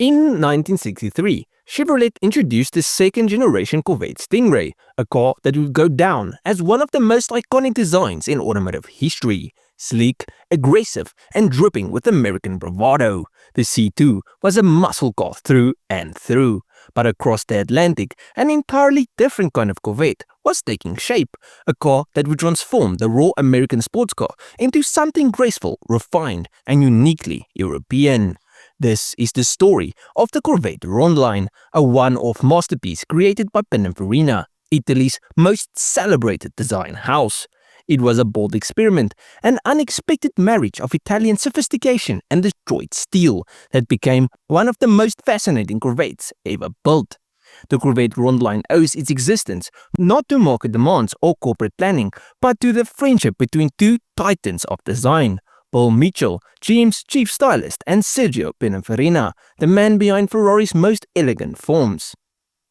In 1963, Chevrolet introduced the second-generation Corvette Sting Ray, a car that would go down as one of the most iconic designs in automotive history. Sleek, aggressive, and dripping with American bravado, the C2 was a muscle car through and through. But across the Atlantic, an entirely different kind of Corvette was taking shape, a car that would transform the raw American sports car into something graceful, refined, and uniquely European. This is the story of the Corvette Rondine, a one-off masterpiece created by Pininfarina, Italy's most celebrated design house. It was a bold experiment, an unexpected marriage of Italian sophistication and Detroit steel that became one of the most fascinating Corvettes ever built. The Corvette Rondine owes its existence not to market demands or corporate planning, but to the friendship between two titans of design. Paul Mitchell, GM's chief stylist, and Sergio Pininfarina, the man behind Ferrari's most elegant forms.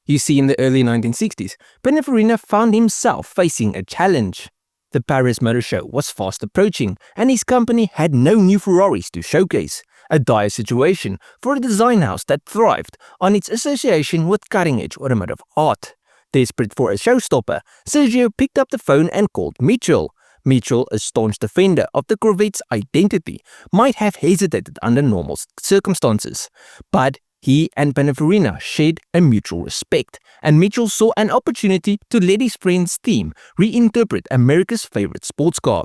You see, in the early 1960s, Pininfarina found himself facing a challenge. The Paris Motor Show was fast approaching, and his company had no new Ferraris to showcase, a dire situation for a design house that thrived on its association with cutting-edge automotive art. Desperate for a showstopper, Sergio picked up the phone and called Mitchell. Mitchell, a staunch defender of the Corvette's identity, might have hesitated under normal circumstances, but he and Pininfarina shared a mutual respect, and Mitchell saw an opportunity to let his friend's team reinterpret America's favorite sports car.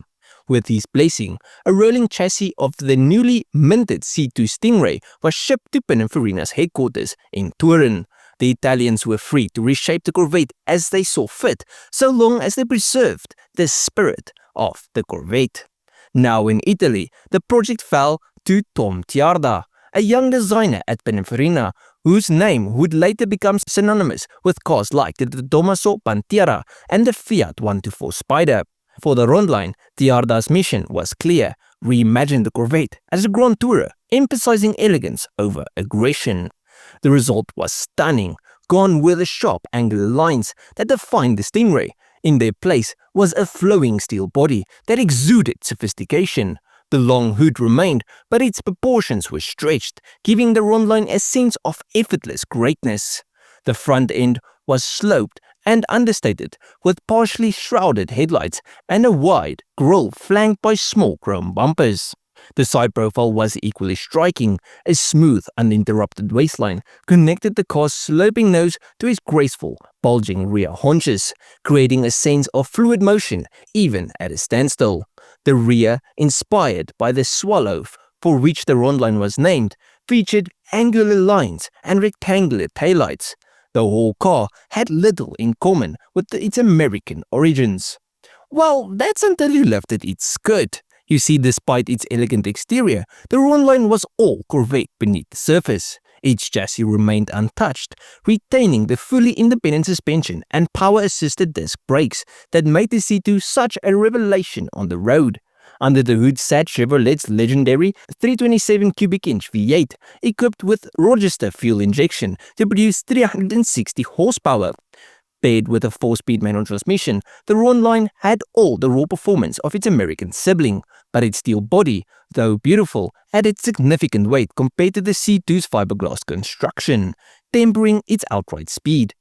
With his blessing, a rolling chassis of the newly minted C2 Sting Ray was shipped to Pininfarina's headquarters in Turin. The Italians were free to reshape the Corvette as they saw fit, so long as they preserved the spirit of the Corvette. Now in Italy, the project fell to Tom Tiarda, a young designer at Pininfarina, whose name would later become synonymous with cars like the Tommaso Pantera and the Fiat 124 Spider. For the Rondine, Tiarda's mission was clear: reimagine the Corvette as a Grand Tourer, emphasizing elegance over aggression. The result was stunning. Gone were the sharp angular lines that defined the Sting Ray. In their place was a flowing steel body that exuded sophistication. The long hood remained, but its proportions were stretched, giving the Rondine a sense of effortless greatness. The front end was sloped and understated, with partially shrouded headlights and a wide grille flanked by small chrome bumpers. The side profile was equally striking. A smooth, uninterrupted waistline connected the car's sloping nose to its graceful, bulging rear haunches, creating a sense of fluid motion even at a standstill. The rear, inspired by the swallow for which the Rondine was named, featured angular lines and rectangular taillights. The whole car had little in common with its American origins. Well, that's until you lifted its skirt. You see, despite its elegant exterior, the Rondine was all Corvette beneath the surface. Its chassis remained untouched, retaining the fully independent suspension and power-assisted disc brakes that made the C2 such a revelation on the road. Under the hood sat Chevrolet's legendary 327 cubic inch V8, equipped with Rochester fuel injection to produce 360 horsepower. Paired with a 4-speed manual transmission, the Rondine had all the raw performance of its American sibling, but its steel body, though beautiful, added significant weight compared to the C2's fiberglass construction, tempering its outright speed.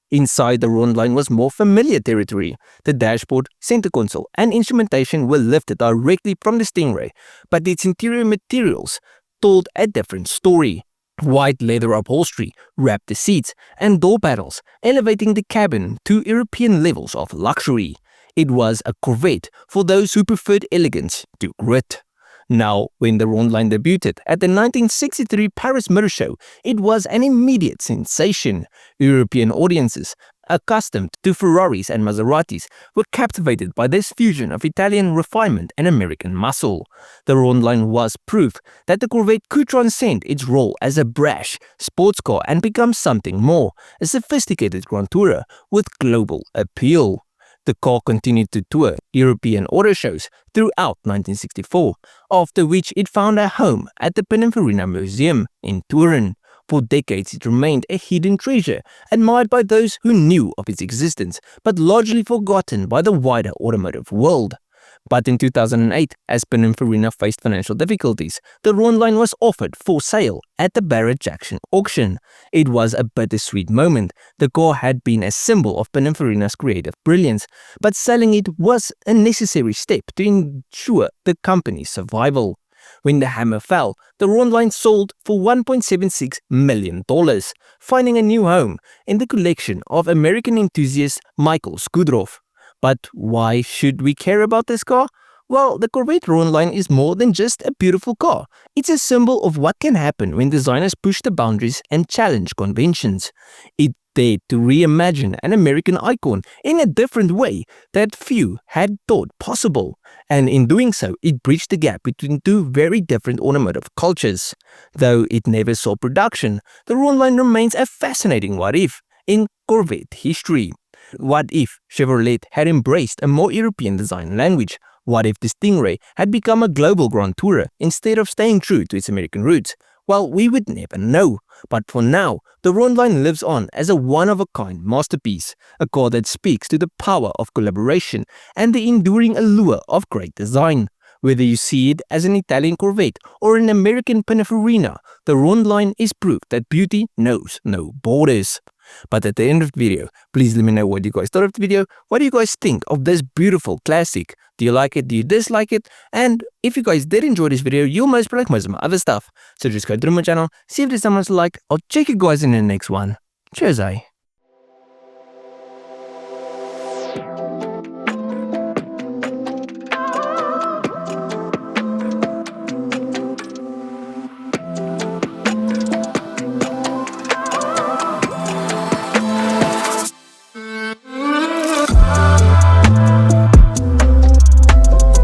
Inside, the Rondine was more familiar territory. The dashboard, center console, and instrumentation were lifted directly from the Sting Ray, but its interior materials told a different story. White leather upholstery wrapped the seats and door panels, elevating the cabin to European levels of luxury. It was a Corvette for those who preferred elegance to grit. Now, when the Rondine debuted at the 1963 Paris Motor Show, it was an immediate sensation. European audiences, accustomed to Ferraris and Maseratis, were captivated by this fusion of Italian refinement and American muscle. The Rondine was proof that the Corvette could transcend its role as a brash sports car and become something more, a sophisticated Grand Tourer with global appeal. The car continued to tour European auto shows throughout 1964, after which it found a home at the Pininfarina Museum in Turin. For decades it remained a hidden treasure, admired by those who knew of its existence, but largely forgotten by the wider automotive world. But in 2008, as Pininfarina faced financial difficulties, the Rondine was offered for sale at the Barrett Jackson auction. It was a bittersweet moment. The car had been a symbol of Pininfarina's creative brilliance, but selling it was a necessary step to ensure the company's survival. When the hammer fell, the Rondine sold for $1.76 million, finding a new home in the collection of American enthusiast Michael Skudroff. But why should we care about this car? Well, the Corvette Rondine is more than just a beautiful car. It's a symbol of what can happen when designers push the boundaries and challenge conventions. It dared to reimagine an American icon in a different way that few had thought possible. And in doing so, it bridged the gap between two very different automotive cultures. Though it never saw production, the Rondine remains a fascinating what-if in Corvette history. What if Chevrolet had embraced a more European design language? What if the Sting Ray had become a global Grand Tourer instead of staying true to its American roots? Well, we would never know. But for now, the Rondine lives on as a one-of-a-kind masterpiece, a car that speaks to the power of collaboration and the enduring allure of great design. Whether you see it as an Italian Corvette or an American Pininfarina, the Rondine is proof that beauty knows no borders. But at the end of the video, please let me know what you guys thought of the video. What do you guys think of this beautiful classic? Do you like it? Do you dislike it? And if you guys did enjoy this video, you'll most probably like most of my other stuff. So just go through my channel, see if there's someone to like. I'll check you guys in the next one. Cheers, eh?